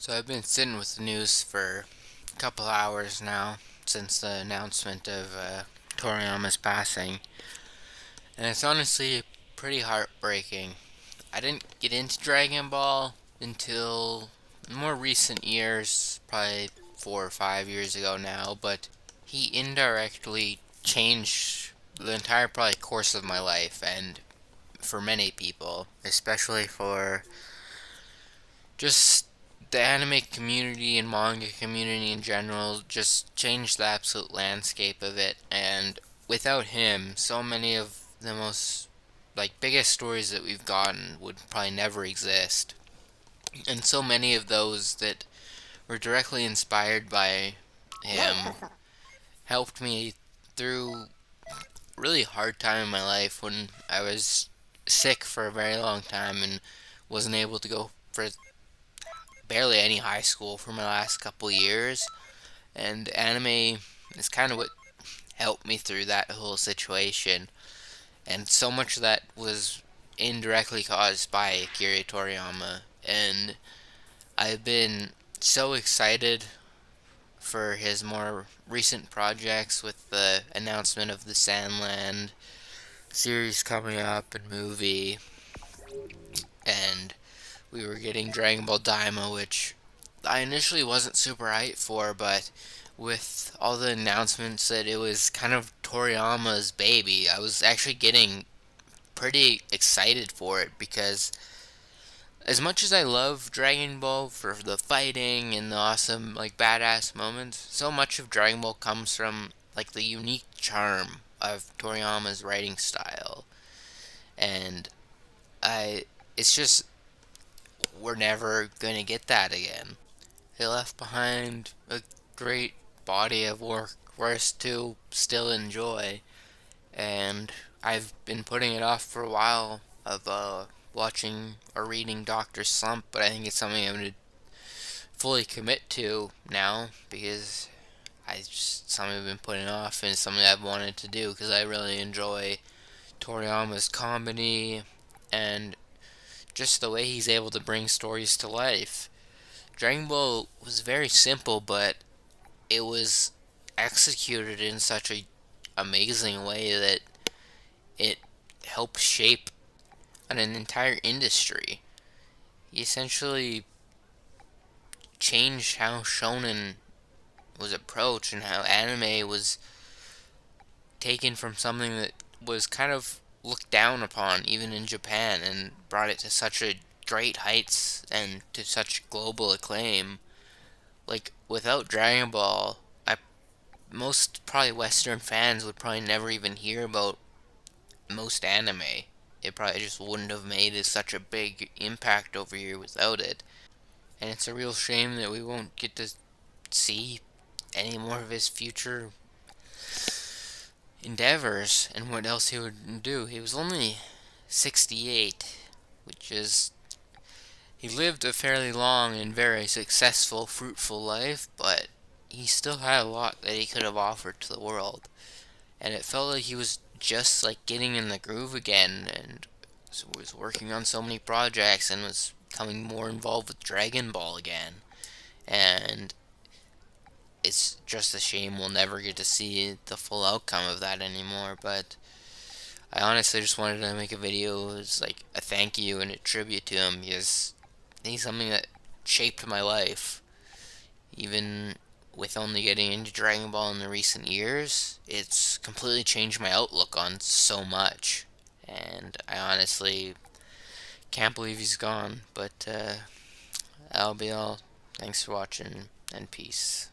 So I've been sitting with the news for a couple hours now since the announcement of Toriyama's passing, and it's honestly pretty heartbreaking. I didn't get into Dragon Ball until more recent years, probably 4 or 5 years ago now, but he indirectly changed the entire probably course of my life, and for many people, especially for just the anime community and manga community in general, just changed the absolute landscape of it. And without him, so many of the most biggest stories that we've gotten would probably never exist. And so many of those that were directly inspired by him helped me through a really hard time in my life when I was sick for a very long time and wasn't able to go for barely any high school for my last couple years, and anime is kind of what helped me through that whole situation. And so much of that was indirectly caused by Akira Toriyama, and I've been so excited for his more recent projects with the announcement of the Sandland series coming up and movie, and we were getting Dragon Ball Daima, which I initially wasn't super hyped for, but with all the announcements that it was kind of Toriyama's baby, I was actually getting pretty excited for it because as much as I love Dragon Ball for the fighting and the awesome badass moments, so much of Dragon Ball comes from the unique charm of Toriyama's writing style. And I it's just we're never going to get that again. He left behind a great body of work for us to still enjoy, and I've been putting it off for a while of watching or reading Doctor Slump, but I think it's something I'm going to fully commit to now because I just something I've been putting off and it's something I've wanted to do because I really enjoy Toriyama's comedy and just the way he's able to bring stories to life. Dragon Ball was very simple, but it was executed in such a amazing way that it helped shape an entire industry. He essentially changed how shonen was approached and how anime was taken from something that was kind of looked down upon even in Japan and brought it to such a great heights and to such global acclaim. Without Dragon Ball, most probably Western fans would probably never even hear about most anime. It probably just wouldn't have made such a big impact over here without it. And it's a real shame that we won't get to see any more of his future endeavors and what else he would do. He was only 68, which is. He lived a fairly long and very successful, fruitful life, but he still had a lot that he could have offered to the world. And it felt like he was just getting in the groove again and was working on so many projects and was becoming more involved with Dragon Ball again. And it's just a shame we'll never get to see the full outcome of that anymore. But I honestly just wanted to make a video as a thank you and a tribute to him because he's something that shaped my life. Even with only getting into Dragon Ball in the recent years, it's completely changed my outlook on so much. And I honestly can't believe he's gone. But that'll be all. Thanks for watching, and peace.